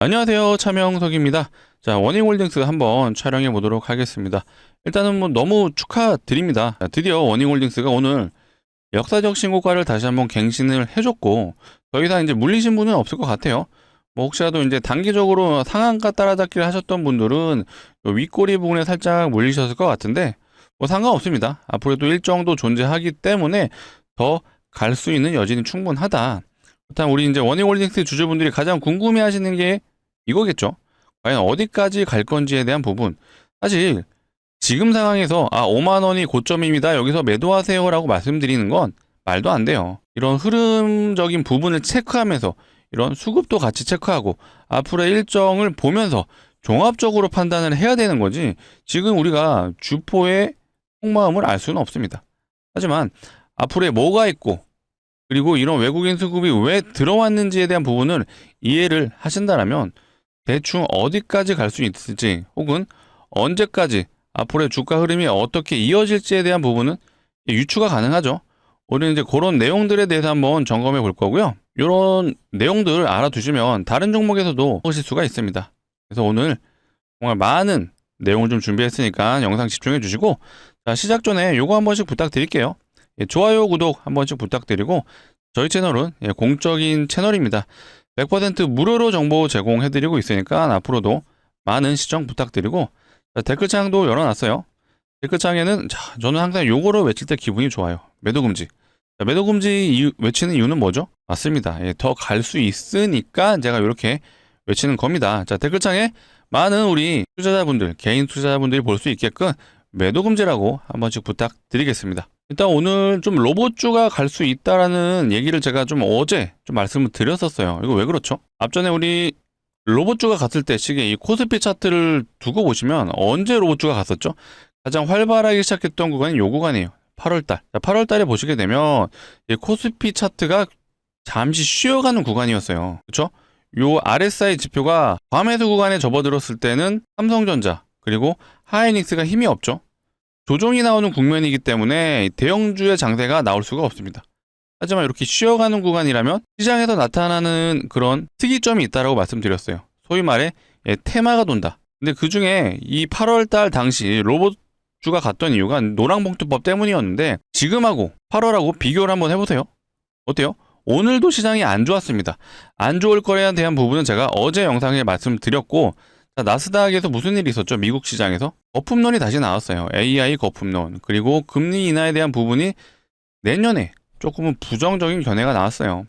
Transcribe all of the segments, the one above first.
안녕하세요. 차명석입니다. 자, 워닝홀딩스 한번 촬영해 보도록 하겠습니다. 일단은 뭐 너무 축하드립니다. 자, 드디어 워닝홀딩스가 오늘 역사적 신고가를 다시 한번 갱신을 해줬고, 더 이상 이제 물리신 분은 없을 것 같아요. 뭐 혹시라도 이제 단기적으로 상한가 따라잡기를 하셨던 분들은 요 윗꼬리 부분에 살짝 물리셨을 것 같은데, 뭐 상관없습니다. 앞으로도 일정도 존재하기 때문에 더 갈 수 있는 여지는 충분하다. 일단 우리 이제 워닝홀딩스 주주분들이 가장 궁금해 하시는 게 이거겠죠. 과연 어디까지 갈 건지에 대한 부분. 사실 지금 상황에서 5만 원이 고점입니다. 여기서 매도하세요라고 말씀드리는 건 말도 안 돼요. 이런 흐름적인 부분을 체크하면서 이런 수급도 같이 체크하고 앞으로의 일정을 보면서 종합적으로 판단을 해야 되는 거지. 지금 우리가 주포의 속마음을 알 수는 없습니다. 하지만 앞으로에 뭐가 있고 그리고 이런 외국인 수급이 왜 들어왔는지에 대한 부분을 이해를 하신다면 대충 어디까지 갈 수 있을지 혹은 언제까지 앞으로의 주가 흐름이 어떻게 이어질지에 대한 부분은 유추가 가능하죠. 우리는 이제 그런 내용들에 대해서 한번 점검해 볼 거고요. 이런 내용들 알아두시면 다른 종목에서도 보실 수가 있습니다. 그래서 오늘 정말 많은 내용을 좀 준비했으니까 영상 집중해 주시고, 자, 시작 전에 요거 한 번씩 부탁드릴게요. 좋아요, 구독 한 번씩 부탁드리고, 저희 채널은 공적인 채널입니다. 100% 무료로 정보 제공해드리고 있으니까 앞으로도 많은 시청 부탁드리고, 자, 댓글창도 열어놨어요. 댓글창에는 저는 항상 요거를 외칠 때 기분이 좋아요. 매도금지. 매도금지 외치는 이유는 뭐죠? 맞습니다. 더 갈 수 있으니까 제가 이렇게 외치는 겁니다. 자, 댓글창에 많은 우리 투자자분들, 개인 투자자분들이 볼 수 있게끔 매도금지라고 한 번씩 부탁드리겠습니다. 일단 오늘 좀 로봇주가 갈 수 있다라는 얘기를 제가 좀 어제 좀 말씀을 드렸었어요. 이거 왜 그렇죠? 앞전에 우리 로봇주가 갔을 때 시계 이 코스피 차트를 두고 보시면 언제 로봇주가 갔었죠? 가장 활발하게 시작했던 구간이 요 구간이에요. 8월달. 8월달에 보시게 되면 이 코스피 차트가 잠시 쉬어가는 구간이었어요. 그렇죠? 요 RSI 지표가 과매수 구간에 접어들었을 때는 삼성전자 그리고 하이닉스가 힘이 없죠. 조정이 나오는 국면이기 때문에 대형주의 장세가 나올 수가 없습니다. 하지만 이렇게 쉬어가는 구간이라면 시장에서 나타나는 그런 특이점이 있다고 말씀드렸어요. 소위 말해 테마가 돈다. 근데 그 중에 이 8월달 당시 로봇주가 갔던 이유가 노랑봉투법 때문이었는데 지금하고 8월하고 비교를 한번 해보세요. 어때요? 오늘도 시장이 안 좋았습니다. 안 좋을 거에 대한 부분은 제가 어제 영상에 말씀드렸고, 자, 나스닥에서 무슨 일이 있었죠? 미국 시장에서 거품론이 다시 나왔어요. AI 거품론. 그리고 금리 인하에 대한 부분이 내년에 조금은 부정적인 견해가 나왔어요.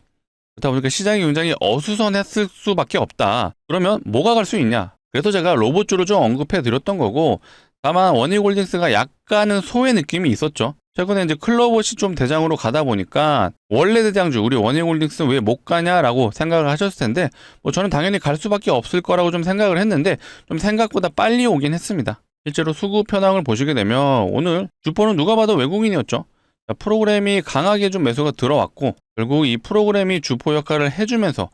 그렇다 보니까 시장이 굉장히 어수선했을 수밖에 없다. 그러면 뭐가 갈 수 있냐? 그래서 제가 로봇주를 좀 언급해 드렸던 거고, 다만 워닝홀딩스가 약간은 소외 느낌이 있었죠. 최근에 이제 클로봇이 좀 대장으로 가다 보니까 원래 대장주 우리 워닝홀딩스 왜 못 가냐라고 생각을 하셨을 텐데, 뭐 저는 당연히 갈 수밖에 없을 거라고 좀 생각을 했는데 좀 생각보다 빨리 오긴 했습니다. 실제로 수급 현황을 보시게 되면 오늘 주포는 누가 봐도 외국인이었죠. 프로그램이 강하게 좀 매수가 들어왔고 결국 이 프로그램이 주포 역할을 해주면서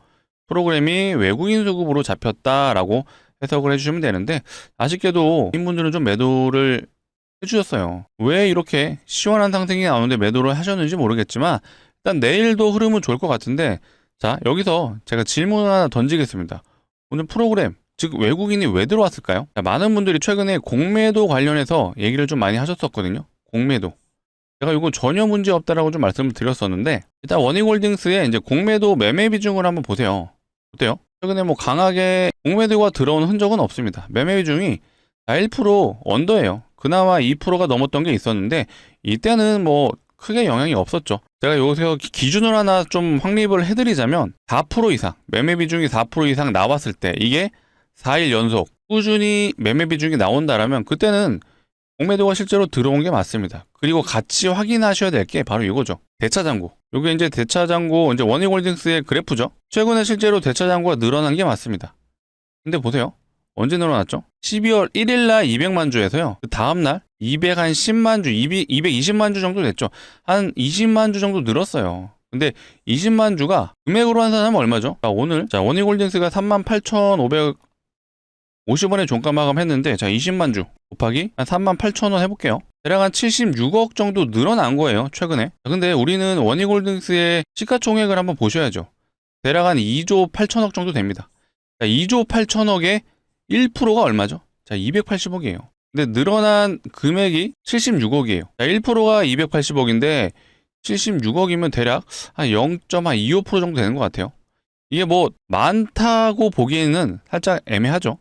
프로그램이 외국인 수급으로 잡혔다라고 해석을 해주시면 되는데, 아쉽게도 인분들은 좀 매도를 해주셨어요. 왜 이렇게 시원한 상승이 나오는데 매도를 하셨는지 모르겠지만 일단 내일도 흐름은 좋을 것 같은데, 자, 여기서 제가 질문 하나 던지겠습니다. 오늘 프로그램 즉 외국인이 왜 들어왔을까요? 자, 많은 분들이 최근에 공매도 관련해서 얘기를 좀 많이 하셨었거든요. 공매도. 제가 이거 전혀 문제 없다라고 좀 말씀을 드렸었는데, 일단 워닝홀딩스의 이제 공매도 매매 비중을 한번 보세요. 어때요? 최근에 뭐 강하게 공매도가 들어온 흔적은 없습니다. 매매 비중이 1% 언더예요. 그나마 2%가 넘었던 게 있었는데 이때는 뭐 크게 영향이 없었죠. 제가 여기서 기준을 하나 좀 확립을 해드리자면 4% 이상, 매매 비중이 4% 이상 나왔을 때, 이게 4일 연속 꾸준히 매매 비중이 나온다라면 그때는 공매도가 실제로 들어온 게 맞습니다. 그리고 같이 확인하셔야 될 게 바로 이거죠. 대차장고. 이게 이제 대차장고, 이제 워닝홀딩스의 그래프죠. 최근에 실제로 대차장고가 늘어난 게 맞습니다. 근데 보세요. 언제 늘어났죠? 12월 1일 날 200만 주에서요. 그 다음날 210만 주, 220만 주 정도 됐죠. 한 20만 주 정도 늘었어요. 근데 20만 주가 금액으로 환산하면 얼마죠? 자, 오늘 워닝홀딩스가 38,550원에 종가 마감했는데, 자, 20만 주 곱하기 한 38,000원 해볼게요. 대략 한 76억 정도 늘어난 거예요, 최근에. 근데 우리는 워닝홀딩스의 시가총액을 한번 보셔야죠. 대략 한 2조 8천억 정도 됩니다. 2조 8천억에 1%가 얼마죠? 자, 280억이에요. 근데 늘어난 금액이 76억이에요. 자, 1%가 280억인데 76억이면 대략 한 0.25% 정도 되는 것 같아요. 이게 뭐 많다고 보기에는 살짝 애매하죠.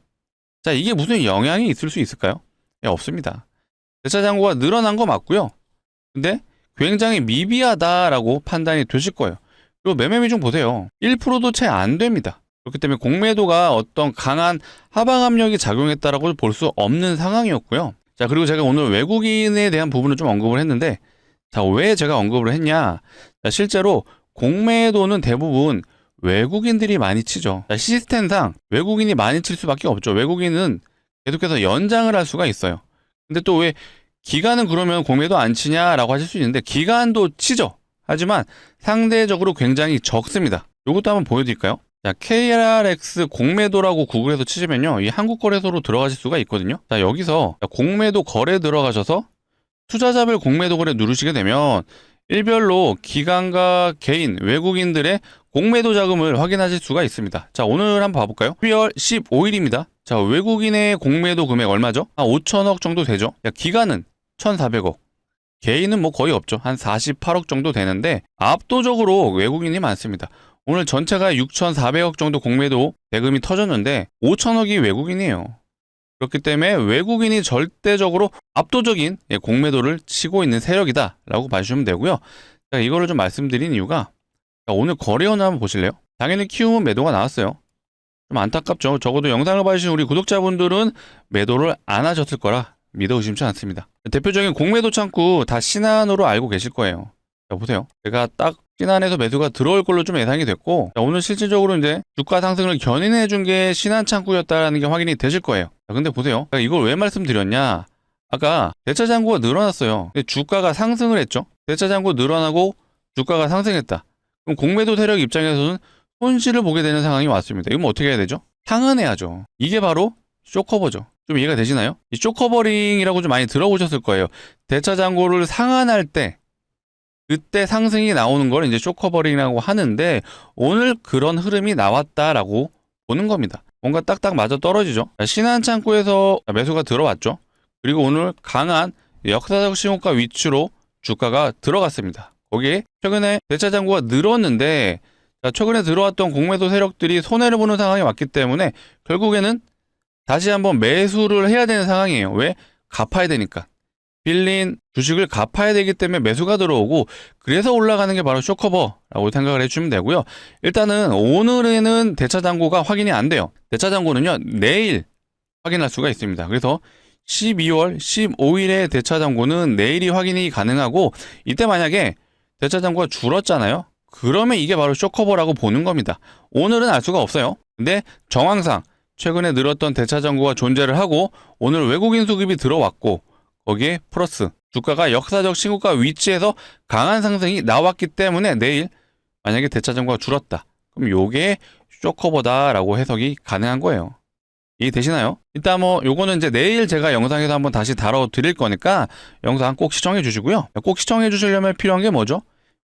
자, 이게 무슨 영향이 있을 수 있을까요? 예, 없습니다. 대차 잔고가 늘어난 거 맞고요. 근데 굉장히 미비하다라고 판단이 되실 거예요. 그리고 매매 비중 보세요. 1%도 채 안 됩니다. 그렇기 때문에 공매도가 어떤 강한 하방 압력이 작용했다라고 볼 수 없는 상황이었고요. 자, 그리고 제가 오늘 외국인에 대한 부분을 좀 언급을 했는데, 자, 왜 제가 언급을 했냐? 자, 실제로 공매도는 대부분 외국인들이 많이 치죠. 자, 시스템상 외국인이 많이 칠 수밖에 없죠. 외국인은 계속해서 연장을 할 수가 있어요. 근데 또 왜 기간은 그러면 공매도 안 치냐라고 하실 수 있는데, 기간도 치죠. 하지만 상대적으로 굉장히 적습니다. 이것도 한번 보여드릴까요? 자, KRX 공매도라고 구글에서 치시면요, 이 한국거래소로 들어가실 수가 있거든요. 자, 여기서 공매도 거래 들어가셔서 투자자별 공매도 거래 누르시게 되면 일별로 기관과 개인, 외국인들의 공매도 자금을 확인하실 수가 있습니다. 자, 오늘 한번 봐볼까요? 12월 15일입니다. 자, 외국인의 공매도 금액 얼마죠? 한 5천억 정도 되죠? 야, 기관은 1,400억. 개인은 뭐 거의 없죠. 한 48억 정도 되는데 압도적으로 외국인이 많습니다. 오늘 전체가 6,400억 정도 공매도 대금이 터졌는데 5천억이 외국인이에요. 그렇기 때문에 외국인이 절대적으로 압도적인 공매도를 치고 있는 세력이다라고 봐주시면 되고요. 자, 이거를 좀 말씀드린 이유가, 오늘 거래원 한번 보실래요? 당연히 키움은 매도가 나왔어요. 좀 안타깝죠. 적어도 영상을 봐주신 우리 구독자분들은 매도를 안 하셨을 거라 믿어 의심치 않습니다. 대표적인 공매도 창구 다 신한으로 알고 계실 거예요. 자, 보세요. 제가 딱 신한에서 매수가 들어올 걸로 좀 예상이 됐고, 자, 오늘 실질적으로 이제 주가 상승을 견인해 준 게 신한 창구였다라는 게 확인이 되실 거예요. 자, 근데 보세요. 이걸 왜 말씀드렸냐? 아까 대차 잔고가 늘어났어요. 근데 주가가 상승을 했죠. 대차 잔고 늘어나고 주가가 상승했다. 그럼 공매도 세력 입장에서는 손실을 보게 되는 상황이 왔습니다. 이건 어떻게 해야 되죠? 상환해야죠. 이게 바로 쇼커버죠. 좀 이해가 되시나요? 이 쇼커버링이라고 좀 많이 들어보셨을 거예요. 대차 잔고를 상환할 때 그때 상승이 나오는 걸 이제 쇼커버링이라고 하는데, 오늘 그런 흐름이 나왔다라고 보는 겁니다. 뭔가 딱딱 맞아 떨어지죠. 신한 창구에서 매수가 들어왔죠. 그리고 오늘 강한 역사적 신고가 위치로 주가가 들어갔습니다. 거기에 최근에 대차 잔고가 늘었는데, 최근에 들어왔던 공매도 세력들이 손해를 보는 상황이 왔기 때문에 결국에는 다시 한번 매수를 해야 되는 상황이에요. 왜? 갚아야 되니까. 빌린 주식을 갚아야 되기 때문에 매수가 들어오고, 그래서 올라가는 게 바로 쇼커버라고 생각을 해주시면 되고요. 일단은 오늘에는 대차 잔고가 확인이 안 돼요. 대차 잔고는요, 내일 확인할 수가 있습니다. 그래서 12월 15일에 대차 잔고는 내일이 확인이 가능하고, 이때 만약에 대차 잔고가 줄었잖아요. 그러면 이게 바로 쇼커버라고 보는 겁니다. 오늘은 알 수가 없어요. 근데 정황상 최근에 늘었던 대차 잔고가 존재를 하고, 오늘 외국인 수급이 들어왔고, 거기에 플러스 주가가 역사적 신고가 위치에서 강한 상승이 나왔기 때문에 내일 만약에 대차 잔고가 줄었다. 그럼 요게 쇼커버다라고 해석이 가능한 거예요. 이해되시나요? 일단 뭐 요거는 이제 내일 제가 영상에서 한번 다시 다뤄드릴 거니까 영상 꼭 시청해 주시고요. 꼭 시청해 주시려면 필요한 게 뭐죠?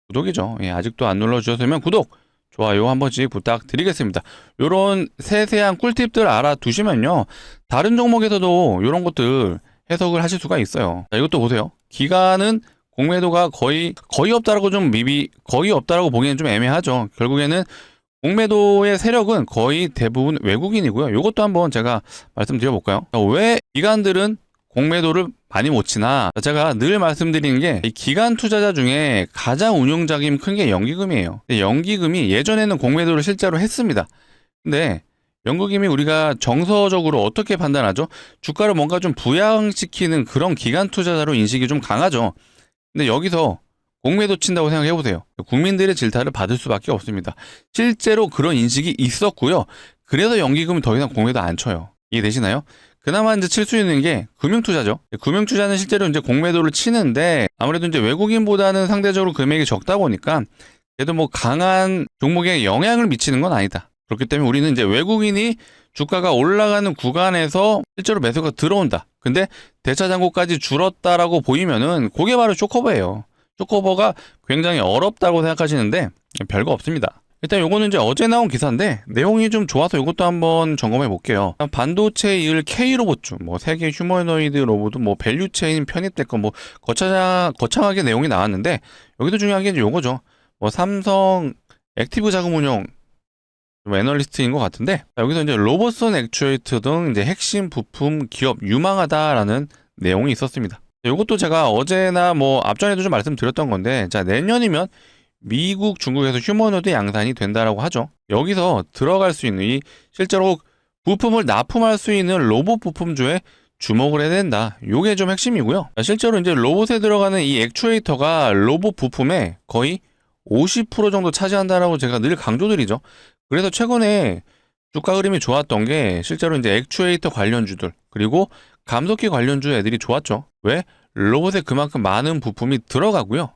구독이죠. 예, 아직도 안 눌러주셨으면 구독, 좋아요 한 번씩 부탁드리겠습니다. 요런 세세한 꿀팁들 알아두시면요, 다른 종목에서도 요런 것들 해석을 하실 수가 있어요. 자, 이것도 보세요. 기간은 공매도가 거의 없다라고 거의 없다라고 보기에는 좀 애매하죠. 결국에는 공매도의 세력은 거의 대부분 외국인이고요. 이것도 한번 제가 말씀드려볼까요? 자, 왜 기관들은 공매도를 많이 못 치나? 제가 늘 말씀드리는 게, 이 기관 투자자 중에 가장 운용자금이 큰 게 연기금이에요. 연기금이 예전에는 공매도를 실제로 했습니다. 근데 연기금이 우리가 정서적으로 어떻게 판단하죠? 주가를 뭔가 좀 부양시키는 그런 기관 투자자로 인식이 좀 강하죠. 근데 여기서 공매도 친다고 생각해 보세요. 국민들의 질타를 받을 수밖에 없습니다. 실제로 그런 인식이 있었고요. 그래서 연기금은 더 이상 공매도 안 쳐요. 이해되시나요? 그나마 이제 칠 수 있는 게 금융투자죠. 금융투자는 실제로 이제 공매도를 치는데, 아무래도 이제 외국인보다는 상대적으로 금액이 적다 보니까 그래도 뭐 강한 종목에 영향을 미치는 건 아니다. 그렇기 때문에 우리는 이제 외국인이 주가가 올라가는 구간에서 실제로 매수가 들어온다. 근데 대차 잔고까지 줄었다라고 보이면은 그게 바로 쇼커버예요. 쇼커버가 굉장히 어렵다고 생각하시는데 별거 없습니다. 일단 요거는 이제 어제 나온 기사인데 내용이 좀 좋아서 요것도 한번 점검해 볼게요. 반도체 이을 K 로봇주, 뭐 세계 휴머노이드 로봇, 뭐 밸류체인 편입될 거, 뭐 거창하게 내용이 나왔는데 여기도 중요한 게 이제 요거죠. 뭐 삼성 액티브 자금 운용 좀 애널리스트인 것 같은데 여기서 이제 로봇선 액추에이터 등 이제 핵심 부품 기업 유망하다라는 내용이 있었습니다. 요것도 제가 어제나 뭐 앞전에도 좀 말씀드렸던 건데, 자, 내년이면 미국, 중국에서 휴머노이드 양산이 된다라고 하죠. 여기서 들어갈 수 있는 이 실제로 부품을 납품할 수 있는 로봇 부품주에 주목을 해야 된다. 요게 좀 핵심이고요. 실제로 이제 로봇에 들어가는 이 액추에이터가 로봇 부품의 거의 50% 정도 차지한다라고 제가 늘 강조드리죠. 그래서 최근에 주가 흐름이 좋았던 게 실제로 이제 액추에이터 관련주들 그리고 감속기 관련주 애들이 좋았죠. 왜? 로봇에 그만큼 많은 부품이 들어가고요.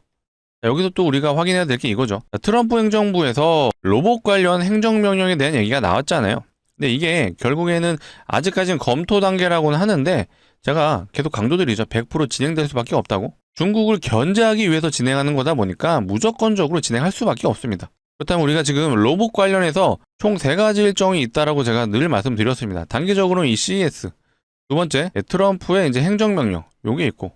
여기서 또 우리가 확인해야 될 게 이거죠. 트럼프 행정부에서 로봇 관련 행정명령에 대한 얘기가 나왔잖아요. 근데 이게 결국에는 아직까지는 검토 단계라고는 하는데 제가 계속 강조드리죠. 100% 진행될 수밖에 없다고. 중국을 견제하기 위해서 진행하는 거다 보니까 무조건적으로 진행할 수밖에 없습니다. 그렇다면 우리가 지금 로봇 관련해서 총 3가지 일정이 있다라고 제가 늘 말씀드렸습니다. 단기적으로는 이 CES, 두 번째 트럼프의 이제 행정명령 요게 있고,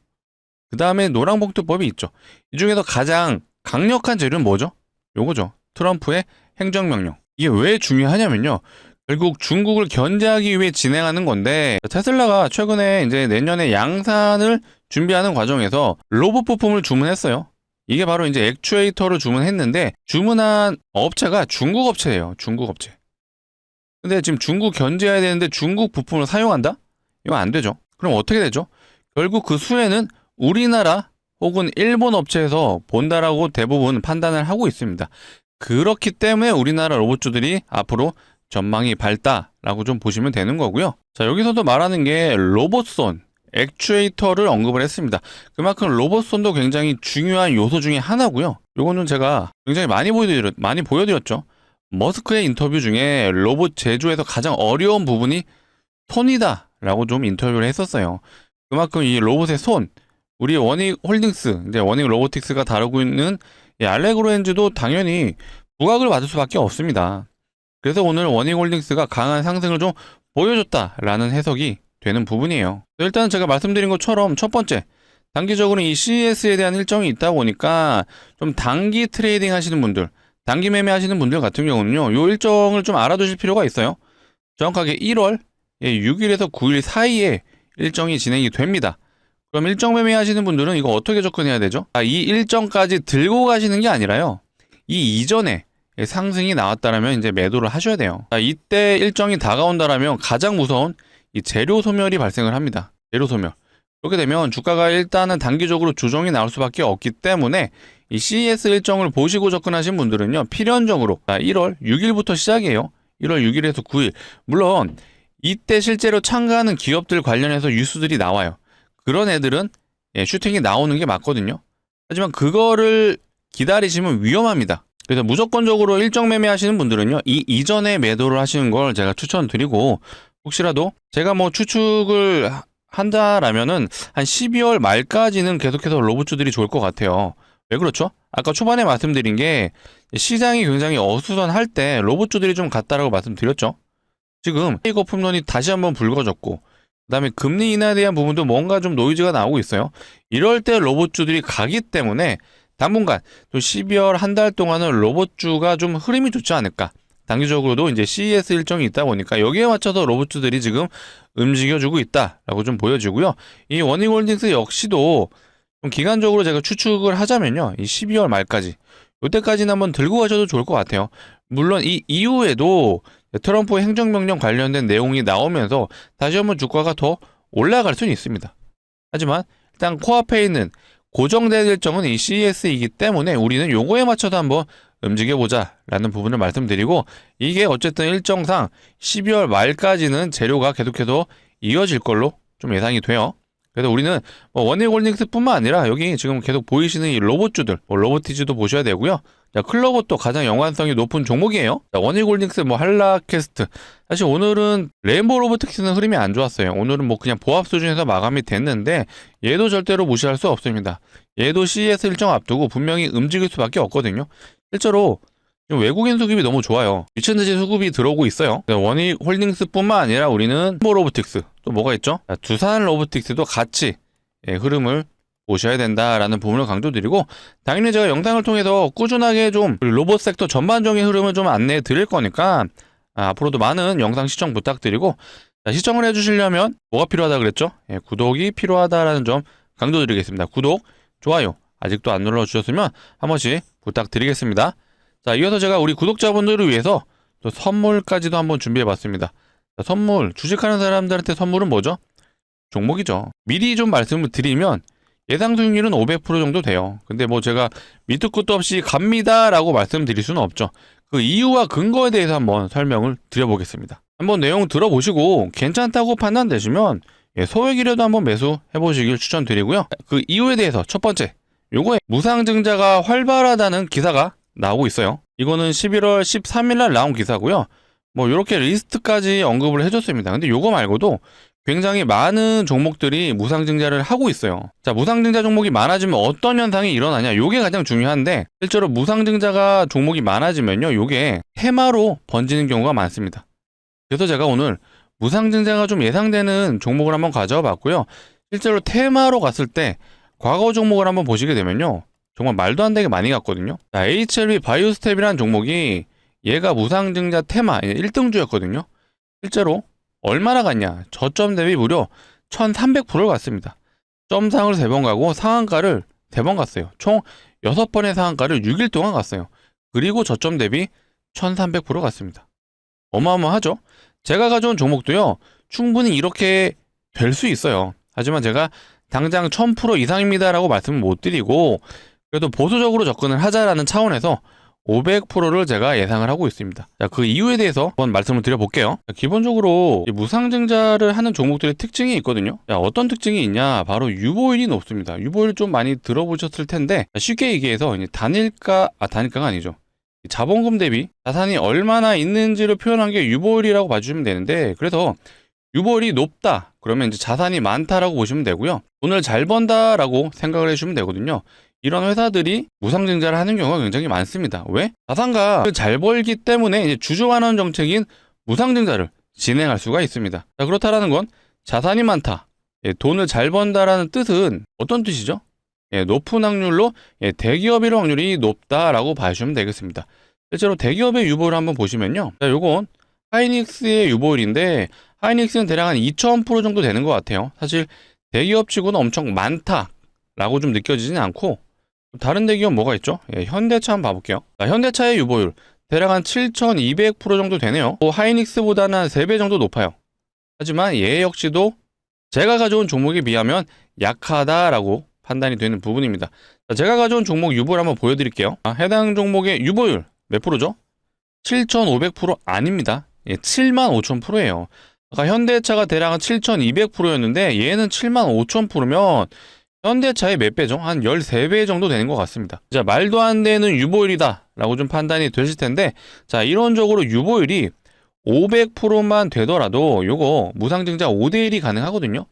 그 다음에 노랑봉투법이 있죠. 이 중에서 가장 강력한 재료는 뭐죠? 요거죠. 트럼프의 행정명령. 이게 왜 중요하냐면요. 결국 중국을 견제하기 위해 진행하는 건데, 테슬라가 최근에 이제 내년에 양산을 준비하는 과정에서 로봇 부품을 주문했어요. 이게 바로 이제 액추에이터를 주문했는데, 주문한 업체가 중국 업체예요. 중국 업체. 근데 지금 중국 견제해야 되는데 중국 부품을 사용한다? 이거 안 되죠. 그럼 어떻게 되죠? 결국 그 수혜는 우리나라 혹은 일본 업체에서 본다라고 대부분 판단을 하고 있습니다. 그렇기 때문에 우리나라 로봇주들이 앞으로 전망이 밝다라고 좀 보시면 되는 거고요. 자, 여기서도 말하는 게 로봇손, 액추에이터를 언급을 했습니다. 그만큼 로봇손도 굉장히 중요한 요소 중에 하나고요. 요거는 제가 굉장히 많이 보여드렸죠. 머스크의 인터뷰 중에 로봇 제조에서 가장 어려운 부분이 손이다라고 좀 인터뷰를 했었어요. 그만큼 이 로봇의 손, 우리 워닉 홀딩스, 이제 워닉 로보틱스가 다루고 있는 이 알레그로엔즈도 당연히 부각을 받을 수밖에 없습니다. 그래서 오늘 워닉 홀딩스가 강한 상승을 좀 보여줬다라는 해석이 되는 부분이에요. 일단 제가 말씀드린 것처럼 첫 번째, 단기적으로 이 CES에 대한 일정이 있다 보니까 좀 단기 트레이딩 하시는 분들, 단기 매매 하시는 분들 같은 경우는요, 요 일정을 좀 알아두실 필요가 있어요. 정확하게 1월 6일에서 9일 사이에 일정이 진행이 됩니다. 그럼 일정 매매 하시는 분들은 이거 어떻게 접근해야 되죠? 이 일정까지 들고 가시는 게 아니라요. 이 이전에 상승이 나왔다라면 이제 매도를 하셔야 돼요. 이때 일정이 다가온다라면 가장 무서운 이 재료 소멸이 발생을 합니다. 재료 소멸. 그렇게 되면 주가가 일단은 단기적으로 조정이 나올 수밖에 없기 때문에 이 CES 일정을 보시고 접근하신 분들은요. 필연적으로 1월 6일부터 시작이에요. 1월 6일에서 9일. 물론 이때 실제로 참가하는 기업들 관련해서 뉴스들이 나와요. 그런 애들은 슈팅이 나오는 게 맞거든요. 하지만 그거를 기다리시면 위험합니다. 그래서 무조건적으로 일정 매매 하시는 분들은요. 이 이전에 매도를 하시는 걸 제가 추천드리고, 혹시라도 제가 뭐 추측을 한다라면은 한 12월 말까지는 계속해서 로봇주들이 좋을 것 같아요. 왜 그렇죠? 아까 초반에 말씀드린 게 시장이 굉장히 어수선할 때 로봇주들이 좀 같다라고 말씀드렸죠. 지금 거품론이 다시 한번 불거졌고, 그 다음에 금리 인하에 대한 부분도 뭔가 좀 노이즈가 나오고 있어요. 이럴 때 로봇주들이 가기 때문에 당분간 또 12월 한 달 동안은 로봇주가 좀 흐름이 좋지 않을까. 단기적으로도 이제 CES 일정이 있다 보니까 여기에 맞춰서 로봇주들이 지금 움직여주고 있다라고 좀 보여지고요. 이 워닝홀딩스 역시도 좀 기간적으로 제가 추측을 하자면요. 이 12월 말까지, 이때까지는 한번 들고 가셔도 좋을 것 같아요. 물론 이 이후에도 트럼프 행정명령 관련된 내용이 나오면서 다시 한번 주가가 더 올라갈 수는 있습니다. 하지만 일단 코앞에 있는 고정된 일정은 이 CES이기 때문에 우리는 요거에 맞춰서 한번 움직여보자 라는 부분을 말씀드리고, 이게 어쨌든 일정상 12월 말까지는 재료가 계속해서 이어질 걸로 좀 예상이 돼요. 그래서 우리는 뭐 원익홀딩스뿐만 아니라 여기 지금 계속 보이시는 이 로봇주들, 로보티즈도 보셔야 되고요. 자, 클로봇도 가장 연관성이 높은 종목이에요. 자, 원익홀딩스, 한라캐스트. 사실 오늘은 레인보우 로보틱스는 흐름이 안 좋았어요. 오늘은 뭐 그냥 보합 수준에서 마감이 됐는데 얘도 절대로 무시할 수 없습니다. 얘도 CES 일정 앞두고 분명히 움직일 수밖에 없거든요. 실제로 지금 외국인 수급이 너무 좋아요. 미친듯이 수급이 들어오고 있어요. 원익홀딩스뿐만 아니라 우리는 로보틱스 또 뭐가 있죠? 두산 로보틱스도 같이 흐름을 보셔야 된다라는 부분을 강조드리고, 당연히 제가 영상을 통해서 꾸준하게 좀 로봇 섹터 전반적인 흐름을 좀 안내해 드릴 거니까 앞으로도 많은 영상 시청 부탁드리고, 시청을 해주시려면 뭐가 필요하다 그랬죠? 구독이 필요하다라는 점 강조드리겠습니다. 구독, 좋아요 아직도 안 눌러주셨으면 한 번씩 부탁드리겠습니다. 자, 이어서 제가 우리 구독자분들을 위해서 또 선물까지도 한번 준비해봤습니다. 선물, 주식하는 사람들한테 선물은 뭐죠? 종목이죠. 미리 좀 말씀을 드리면 예상 수익률은 500% 정도 돼요. 근데 뭐 제가 밑도 끝도 없이 갑니다 라고 말씀드릴 수는 없죠. 그 이유와 근거에 대해서 한번 설명을 드려보겠습니다. 한번 내용 들어보시고 괜찮다고 판단되시면 소액이라도 한번 매수해보시길 추천드리고요. 그 이유에 대해서 첫 번째, 요거에 무상증자가 활발하다는 기사가 나오고 있어요. 이거는 11월 13일 날 나온 기사고요. 뭐 이렇게 리스트까지 언급을 해줬습니다. 근데 요거 말고도 굉장히 많은 종목들이 무상증자를 하고 있어요. 자, 무상증자 종목이 많아지면 어떤 현상이 일어나냐, 요게 가장 중요한데, 실제로 무상증자가 종목이 많아지면요, 요게 테마로 번지는 경우가 많습니다. 그래서 제가 오늘 무상증자가 좀 예상되는 종목을 한번 가져와 봤고요. 실제로 테마로 갔을 때 과거 종목을 한번 보시게 되면요, 정말 말도 안 되게 많이 갔거든요. 자, HLB 바이오스텝이라는 종목이 얘가 무상증자 테마 1등주였거든요. 실제로 얼마나 갔냐? 저점 대비 무려 1300%를 갔습니다. 점상을 3번 가고 상한가를 3번 갔어요. 총 6번의 상한가를 6일 동안 갔어요. 그리고 저점 대비 1300% 갔습니다. 어마어마하죠? 제가 가져온 종목도요, 충분히 이렇게 될 수 있어요. 하지만 제가 당장 1000% 이상입니다 라고 말씀을 못 드리고, 그래도 보수적으로 접근을 하자라는 차원에서 500%를 제가 예상을 하고 있습니다. 자, 그 이유에 대해서 한번 말씀을 드려볼게요. 자, 기본적으로 무상증자를 하는 종목들의 특징이 있거든요. 자, 어떤 특징이 있냐? 바로 유보율이 높습니다. 유보율 좀 많이 들어보셨을 텐데, 쉽게 얘기해서 이제 단가가 아니죠. 자본금 대비 자산이 얼마나 있는지를 표현한 게 유보율이라고 봐주시면 되는데, 그래서 유보율이 높다 그러면 이제 자산이 많다라고 보시면 되고요. 돈을 잘 번다라고 생각을 해주시면 되거든요. 이런 회사들이 무상증자를 하는 경우가 굉장히 많습니다. 왜? 자산가 잘 벌기 때문에 이제 주주환원 정책인 무상증자를 진행할 수가 있습니다. 자, 그렇다라는 건 자산이 많다, 돈을 잘 번다라는 뜻은 어떤 뜻이죠? 높은 확률로 대기업의 확률이 높다라고 봐주시면 되겠습니다. 실제로 대기업의 유보를 한번 보시면요, 자, 요건 하이닉스의 유보율인데, 하이닉스는 대략 한 2000% 정도 되는 것 같아요. 사실 대기업 치고는 엄청 많다라고 좀 느껴지진 않고, 다른 대기업 뭐가 있죠? 현대차 한번 봐볼게요. 자, 현대차의 유보율 대략 한 7200% 정도 되네요. 하이닉스보다는 한 3배 정도 높아요. 하지만 얘 역시도 제가 가져온 종목에 비하면 약하다라고 판단이 되는 부분입니다. 자, 제가 가져온 종목 유보를 한번 보여드릴게요. 해당 종목의 유보율 몇 프로죠? 7500% 아닙니다. 75000%예요. 아까 현대차가 대략 한 7200%였는데 얘는 75000%면 현대차의 몇 배죠? 한 13배 정도 되는 것 같습니다. 자, 말도 안 되는 유보율이다 라고 좀 판단이 되실 텐데, 자, 이론적으로 유보율이 500%만 되더라도 요거 무상증자 5대1이 가능하거든요.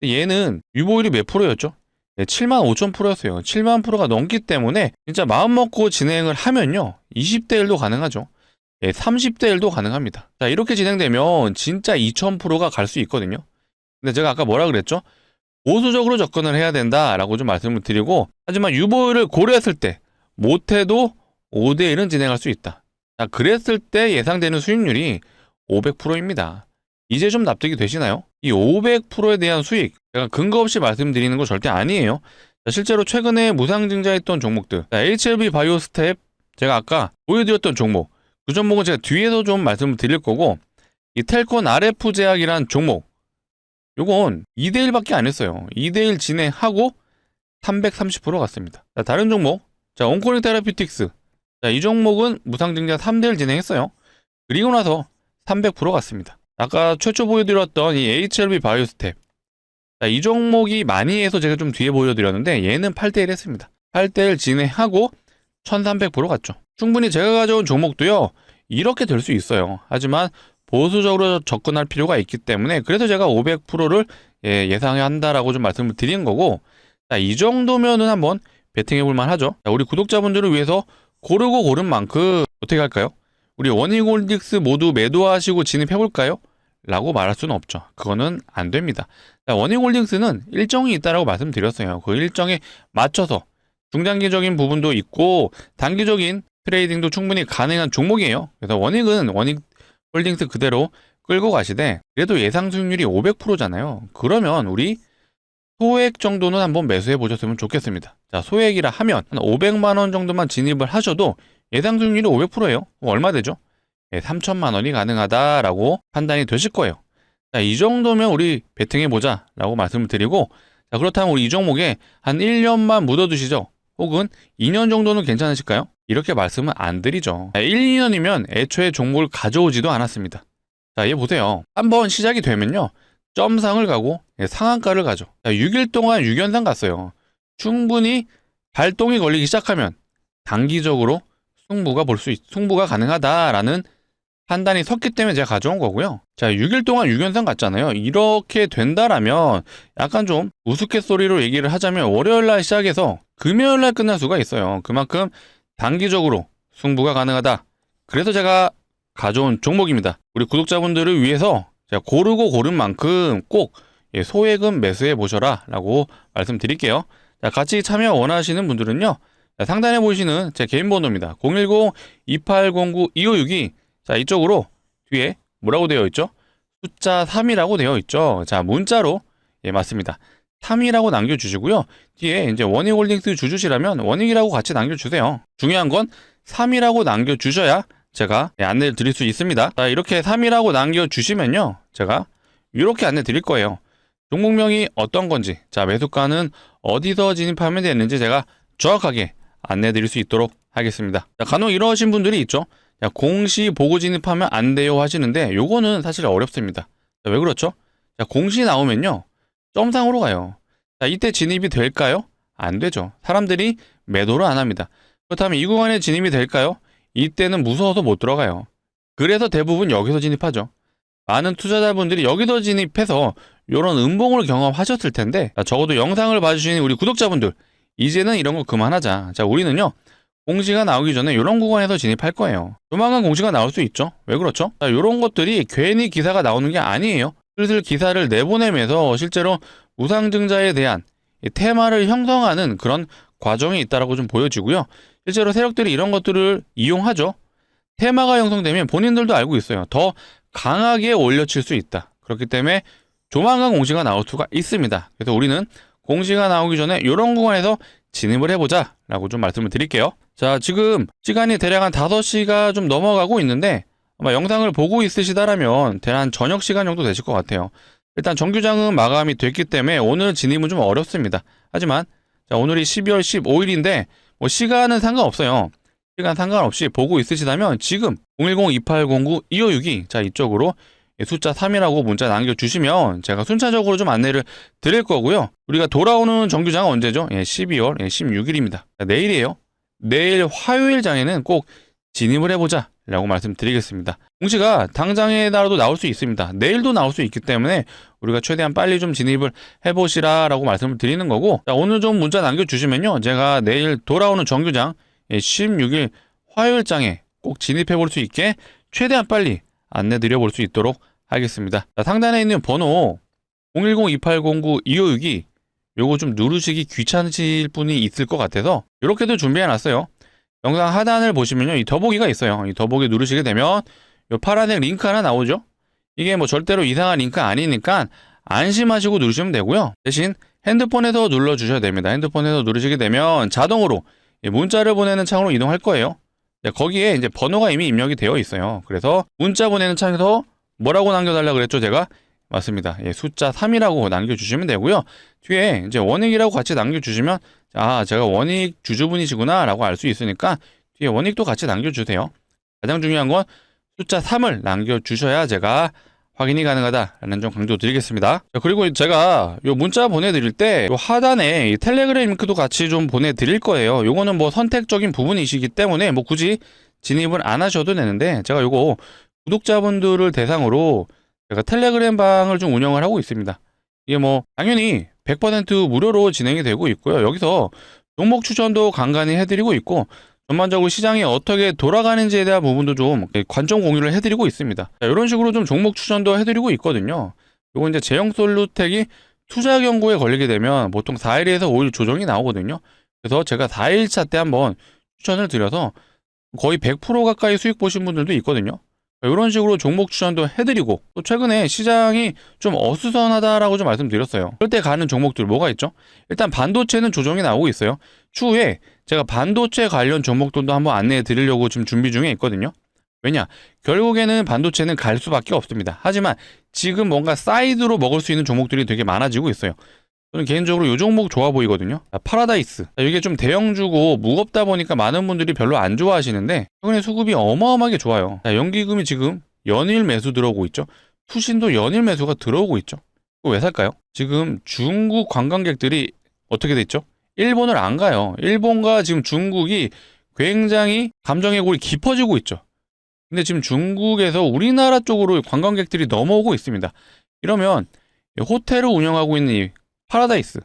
얘는 유보율이 몇 프로였죠? 75,000%였어요. 7만 프로가 넘기 때문에 진짜 마음 먹고 진행을 하면요, 20대 1도 가능하죠. 30대 1도 가능합니다. 자, 이렇게 진행되면 진짜 2000%가 갈 수 있거든요. 근데 제가 아까 뭐라 그랬죠? 보수적으로 접근을 해야 된다라고 좀 말씀을 드리고, 하지만 유보율을 고려했을 때 못해도 5대1은 진행할 수 있다. 자, 그랬을 때 예상되는 수익률이 500%입니다. 이제 좀 납득이 되시나요? 이 500%에 대한 수익, 제가 근거 없이 말씀드리는 거 절대 아니에요. 자, 실제로 최근에 무상증자했던 종목들, 자, HLB 바이오스텝, 제가 아까 보여드렸던 종목, 그 종목은 제가 뒤에서 좀 말씀을 드릴 거고, 이 텔콘 RF 제약이란 종목, 요건 2대1밖에 안 했어요. 2대1 진행하고 330% 갔습니다. 자, 다른 종목, 자, 온코닉 테라피틱스, 자, 이 종목은 무상증자 3대1 진행했어요. 그리고 나서 300% 갔습니다. 아까 최초 보여드렸던 이 HLB 바이오스텝, 자, 이 종목이 많이 해서 제가 좀 뒤에 보여드렸는데 얘는 8대1 했습니다. 8대1 진행하고 1300% 갔죠. 충분히 제가 가져온 종목도요, 이렇게 될 수 있어요. 하지만 보수적으로 접근할 필요가 있기 때문에 그래서 제가 500%를 예상해야 한다라고 좀 말씀을 드린 거고, 자, 이 정도면은 한번 베팅해 볼 만하죠. 자, 우리 구독자분들을 위해서 고르고 고른 만큼 어떻게 할까요? 우리 원익홀딩스 모두 매도하시고 진입해볼까요? 라고 말할 수는 없죠. 그거는 안 됩니다. 원익홀딩스는 일정이 있다라고 말씀드렸어요. 그 일정에 맞춰서 중장기적인 부분도 있고 단기적인 트레이딩도 충분히 가능한 종목이에요. 그래서 원익홀딩스 그대로 끌고 가시되 그래도 예상 수익률이 500%잖아요. 그러면 우리 소액 정도는 한번 매수해 보셨으면 좋겠습니다. 자, 소액이라 하면 한 500만 원 정도만 진입을 하셔도 예상 수익률이 500%예요. 얼마 되죠? 3천만 원이 가능하다라고 판단이 되실 거예요. 자, 이 정도면 우리 베팅해 보자 라고 말씀을 드리고, 자, 그렇다면 우리 이 종목에 한 1년만 묻어두시죠. 혹은 2년 정도는 괜찮으실까요? 이렇게 말씀은 안 드리죠. 1, 2년이면 애초에 종목을 가져오지도 않았습니다. 자, 얘 보세요. 한번 시작이 되면요, 점상을 가고 상한가를 가죠. 자, 6일 동안 6연상 갔어요. 충분히 발동이 걸리기 시작하면 단기적으로 승부가 가능하다라는 판단이 섰기 때문에 제가 가져온 거고요. 자, 6일 동안 6연상 갔잖아요. 이렇게 된다라면 약간 좀 우스갯소리로 얘기를 하자면 월요일 날 시작해서 금요일 날 끝날 수가 있어요. 그만큼 단기적으로 승부가 가능하다. 그래서 제가 가져온 종목입니다. 우리 구독자분들을 위해서 제가 고르고 고른 만큼 꼭 소액은 매수해 보셔라 라고 말씀드릴게요. 자, 같이 참여 원하시는 분들은요, 자, 상단에 보이시는 제 개인 번호입니다. 010-2809-2562. 자, 이쪽으로 뒤에 뭐라고 되어 있죠? 숫자 3이라고 되어 있죠. 자, 문자로, 맞습니다. 3이라고 남겨주시고요. 뒤에 이제 원익홀딩스 주주시라면 원익이라고 같이 남겨주세요. 중요한 건 3이라고 남겨주셔야 제가 안내를 드릴 수 있습니다. 자, 이렇게 3이라고 남겨주시면요, 제가 이렇게 안내 드릴 거예요. 종목명이 어떤 건지, 자, 매수가는 어디서 진입하면 되는지 제가 정확하게 안내 드릴 수 있도록 하겠습니다. 자, 간혹 이러신 분들이 있죠. 자, 공시 보고 진입하면 안 돼요 하시는데 요거는 사실 어렵습니다. 자, 왜 그렇죠? 자, 공시 나오면요, 점상으로 가요. 자, 이때 진입이 될까요? 안 되죠. 사람들이 매도를 안 합니다. 그렇다면 이 구간에 진입이 될까요? 이때는 무서워서 못 들어가요. 그래서 대부분 여기서 진입하죠. 많은 투자자분들이 여기서 진입해서 이런 음봉을 경험하셨을 텐데, 자, 적어도 영상을 봐주시는 우리 구독자분들, 이제는 이런 거 그만하자. 자, 우리는요, 공시가 나오기 전에 이런 구간에서 진입할 거예요. 조만간 공시가 나올 수 있죠. 왜 그렇죠? 자, 이런 것들이 괜히 기사가 나오는 게 아니에요. 슬슬 기사를 내보내면서 실제로 우상증자에 대한 테마를 형성하는 그런 과정이 있다라고 좀 보여지고요. 실제로 세력들이 이런 것들을 이용하죠. 테마가 형성되면 본인들도 알고 있어요. 더 강하게 올려칠 수 있다. 그렇기 때문에 조만간 공시가 나올 수가 있습니다. 그래서 우리는 공시가 나오기 전에 이런 구간에서 진입을 해보자 라고 좀 말씀을 드릴게요. 자, 지금 시간이 대략 한 5시가 좀 넘어가고 있는데 아마 영상을 보고 있으시다라면 대략 한 저녁 시간 정도 되실 것 같아요. 일단 정규장은 마감이 됐기 때문에 오늘 진입은 좀 어렵습니다. 하지만 자, 오늘이 12월 15일인데 뭐 시간은 상관없어요. 시간 상관없이 보고 있으시다면 지금 010-2809-2562 자, 이쪽으로 숫자 3이라고 문자 남겨주시면 제가 순차적으로 좀 안내를 드릴 거고요. 우리가 돌아오는 정규장은 언제죠? 12월 16일입니다. 내일이에요. 내일 화요일장에는 꼭 진입을 해보자 라고 말씀드리겠습니다. 공시가 당장에 따라도 나올 수 있습니다. 내일도 나올 수 있기 때문에 우리가 최대한 빨리 좀 진입을 해보시라 라고 말씀을 드리는 거고, 자, 오늘 좀 문자 남겨주시면요, 제가 내일 돌아오는 정규장 16일 화요일장에 꼭 진입해 볼 수 있게 최대한 빨리 안내 드려볼 수 있도록 하겠습니다. 자, 상단에 있는 번호 010-2809-2562 요거 좀 누르시기 귀찮으실 분이 있을 것 같아서 이렇게도 준비해 놨어요. 영상 하단을 보시면요, 이 더보기가 있어요. 이 더보기 누르시게 되면 요 파란색 링크 하나 나오죠. 이게 뭐 절대로 이상한 링크 아니니까 안심하시고 누르시면 되고요. 대신 핸드폰에서 눌러주셔야 됩니다. 핸드폰에서 누르시게 되면 자동으로 문자를 보내는 창으로 이동할 거예요. 거기에 이제 번호가 이미 입력이 되어 있어요. 그래서 문자 보내는 창에서 뭐라고 남겨달라 그랬죠, 제가? 맞습니다. 숫자 3이라고 남겨주시면 되고요. 뒤에 이제 원익이라고 같이 남겨주시면, 아, 제가 원익 주주분이시구나 라고 알 수 있으니까 뒤에 원익도 같이 남겨주세요. 가장 중요한 건 숫자 3을 남겨주셔야 제가 확인이 가능하다라는 점 강조드리겠습니다. 그리고 제가 요 문자 보내드릴 때 요 하단에 이 텔레그램 링크도 같이 좀 보내드릴 거예요. 요거는 뭐 선택적인 부분이시기 때문에 뭐 굳이 진입을 안 하셔도 되는데, 제가 요거 구독자분들을 대상으로 제가 텔레그램 방을 좀 운영을 하고 있습니다. 이게 뭐 당연히 100% 무료로 진행이 되고 있고요. 여기서 종목 추천도 간간히 해드리고 있고, 전반적으로 시장이 어떻게 돌아가는지에 대한 부분도 좀 관점 공유를 해드리고 있습니다. 자, 이런 식으로 좀 종목 추천도 해드리고 있거든요. 요거 이제 제형솔루텍이 투자 경고에 걸리게 되면 보통 4일에서 5일 조정이 나오거든요. 그래서 제가 4일차 때 한번 추천을 드려서 거의 100% 가까이 수익 보신 분들도 있거든요. 이런 식으로 종목 추천도 해드리고, 또 최근에 시장이 좀 어수선하다라고 좀 말씀드렸어요. 그럴 때 가는 종목들 뭐가 있죠? 일단 반도체는 조정이 나오고 있어요. 추후에 제가 반도체 관련 종목들도 한번 안내해 드리려고 지금 준비 중에 있거든요. 왜냐? 결국에는 반도체는 갈 수밖에 없습니다. 하지만 지금 뭔가 사이드로 먹을 수 있는 종목들이 되게 많아지고 있어요. 저는 개인적으로 이 종목 좋아 보이거든요. 파라다이스. 이게 좀 대형주고 무겁다 보니까 많은 분들이 별로 안 좋아하시는데 최근에 수급이 어마어마하게 좋아요. 연기금이 지금 연일 매수 들어오고 있죠. 투신도 연일 매수가 들어오고 있죠. 왜 살까요? 지금 중국 관광객들이 어떻게 됐죠? 일본을 안 가요. 일본과 지금 중국이 굉장히 감정의 골이 깊어지고 있죠. 근데 지금 중국에서 우리나라 쪽으로 관광객들이 넘어오고 있습니다. 이러면 호텔을 운영하고 있는 이 파라다이스.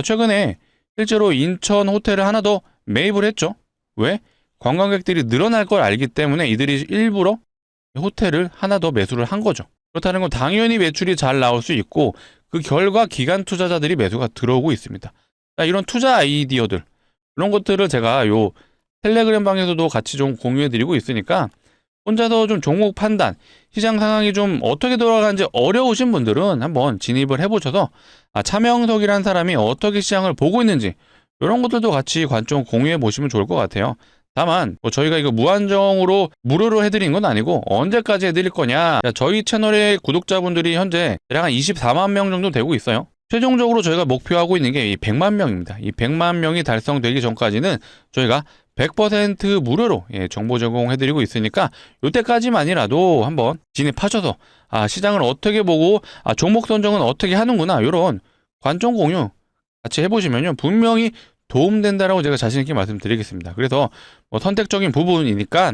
최근에 실제로 인천 호텔을 하나 더 매입을 했죠. 왜? 관광객들이 늘어날 걸 알기 때문에 이들이 일부러 호텔을 하나 더 매수를 한 거죠. 그렇다는 건 당연히 매출이 잘 나올 수 있고 그 결과 기관 투자자들이 매수가 들어오고 있습니다. 이런 투자 아이디어들, 이런 것들을 제가 요 텔레그램 방에서도 같이 좀 공유해드리고 있으니까 혼자서 좀 종목 판단, 시장 상황이 좀 어떻게 돌아가는지 어려우신 분들은 한번 진입을 해보셔서 차명석이라는 사람이 어떻게 시장을 보고 있는지 이런 것들도 같이 관점 공유해 보시면 좋을 것 같아요. 다만 저희가 이거 무한정으로 무료로 해드리는 건 아니고 언제까지 해드릴 거냐, 저희 채널의 구독자분들이 현재 대략 한 24만 명 정도 되고 있어요. 최종적으로 저희가 목표하고 있는 게 이 100만 명입니다. 이 100만 명이 달성되기 전까지는 저희가 100% 무료로 정보 제공해드리고 있으니까 이때까지만이라도 한번 진입하셔서 시장을 어떻게 보고 종목 선정은 어떻게 하는구나, 이런 관점 공유 같이 해보시면요 분명히 도움된다라고 제가 자신있게 말씀드리겠습니다. 그래서 선택적인 부분이니까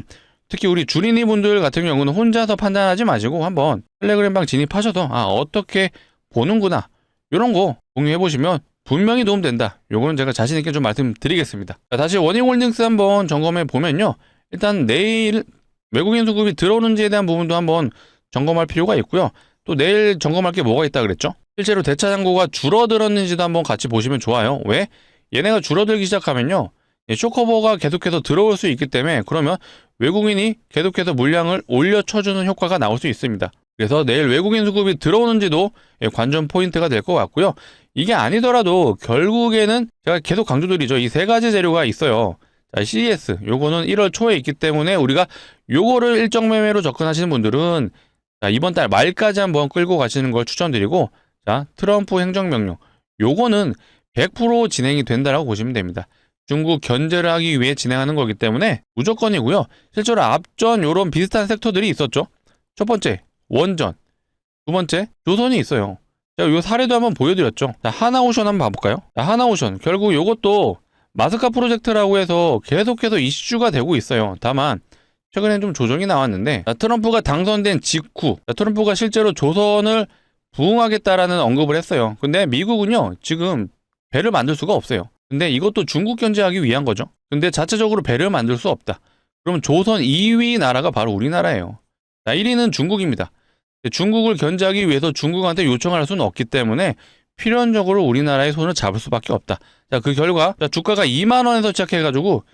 특히 우리 주린이 분들 같은 경우는 혼자서 판단하지 마시고 한번 텔레그램방 진입하셔서 어떻게 보는구나, 이런 거 공유해보시면 분명히 도움된다. 요거는 제가 자신있게 좀 말씀드리겠습니다. 다시 워닝홀딩스 한번 점검해 보면요, 일단 내일 외국인 수급이 들어오는지에 대한 부분도 한번 점검할 필요가 있고요. 또 내일 점검할 게 뭐가 있다 그랬죠? 실제로 대차 잔고가 줄어들었는지도 한번 같이 보시면 좋아요. 왜? 얘네가 줄어들기 시작하면요 쇼커버가 계속해서 들어올 수 있기 때문에 그러면 외국인이 계속해서 물량을 올려쳐주는 효과가 나올 수 있습니다. 그래서 내일 외국인 수급이 들어오는지도 관전 포인트가 될 것 같고요. 이게 아니더라도 결국에는 제가 계속 강조드리죠. 이 세 가지 재료가 있어요. CES 요거는 1월 초에 있기 때문에 우리가 요거를 일정 매매로 접근하시는 분들은 이번 달 말까지 한번 끌고 가시는 걸 추천드리고, 트럼프 행정명령 요거는 100% 진행이 된다라고 보시면 됩니다. 중국 견제를 하기 위해 진행하는 거기 때문에 무조건이고요. 실제로 앞전 요런 비슷한 섹터들이 있었죠. 첫 번째 원전, 두 번째 조선이 있어요. 제가 요 사례도 한번 보여드렸죠. 하나오션 한번 봐볼까요? 하나오션 결국 요것도 마스카 프로젝트라고 해서 계속해서 이슈가 되고 있어요. 다만 최근에 좀 조정이 나왔는데 트럼프가 당선된 직후 트럼프가 실제로 조선을 부흥하겠다라는 언급을 했어요. 근데 미국은요 지금 배를 만들 수가 없어요. 근데 이것도 중국 견제하기 위한 거죠. 근데 자체적으로 배를 만들 수 없다. 그럼 조선 2위 나라가 바로 우리나라예요. 1위는 중국입니다. 중국을 견제하기 위해서 중국한테 요청할 수는 없기 때문에 필연적으로 우리나라의 손을 잡을 수밖에 없다. 그 결과 주가가 2만 원에서 시작해가지고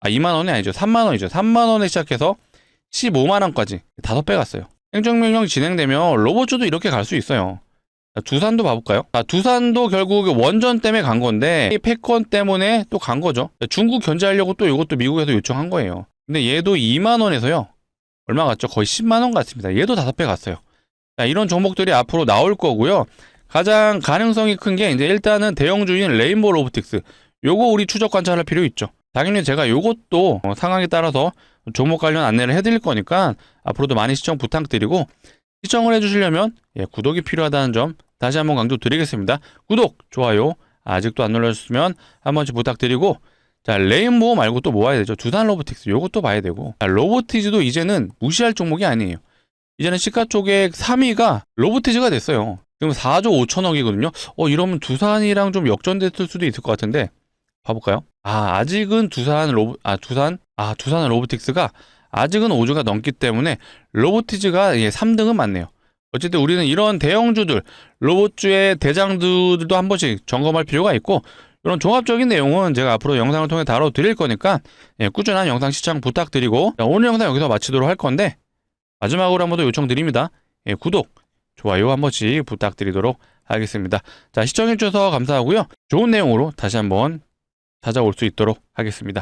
2만 원이 아니죠. 3만 원이죠. 3만 원에 시작해서 15만 원까지 5배 갔어요. 행정명령 진행되면 로봇주도 이렇게 갈 수 있어요. 두산도 봐볼까요? 두산도 결국 원전 때문에 간 건데 패권 때문에 또 간 거죠. 중국 견제하려고 또 이것도 미국에서 요청한 거예요. 근데 얘도 2만 원에서요 얼마 갔죠? 거의 10만 원 갔습니다. 얘도 5배 갔어요. 이런 종목들이 앞으로 나올 거고요. 가장 가능성이 큰 게 이제 일단은 대형주인 레인보우 로보틱스. 요거 우리 추적 관찰할 필요 있죠. 당연히 제가 요것도 상황에 따라서 종목 관련 안내를 해드릴 거니까 앞으로도 많이 시청 부탁드리고, 시청을 해주시려면 구독이 필요하다는 점 다시 한번 강조드리겠습니다. 구독, 좋아요 아직도 안 눌러주셨으면 한 번씩 부탁드리고, 레인보우 말고 또 뭐 봐야 되죠? 두산 로보틱스 요것도 봐야 되고, 로보티즈도 이제는 무시할 종목이 아니에요. 이제는 시가총액 3위가 로보티즈가 됐어요. 지금 4조 5천억이거든요. 이러면 두산이랑 좀 역전됐을 수도 있을 것 같은데 봐볼까요? 아직은 두산 로보틱스가 아직은 5주가 넘기 때문에 로보티즈가 3등은 맞네요. 어쨌든 우리는 이런 대형주들, 로봇주의 대장주들도 한 번씩 점검할 필요가 있고, 이런 종합적인 내용은 제가 앞으로 영상을 통해 다뤄드릴 거니까 꾸준한 영상 시청 부탁드리고, 자, 오늘 영상 여기서 마치도록 할 건데, 마지막으로 한 번 더 요청드립니다. 구독, 좋아요 한 번씩 부탁드리도록 하겠습니다. 자, 시청해주셔서 감사하고요. 좋은 내용으로 다시 한번 찾아올 수 있도록 하겠습니다.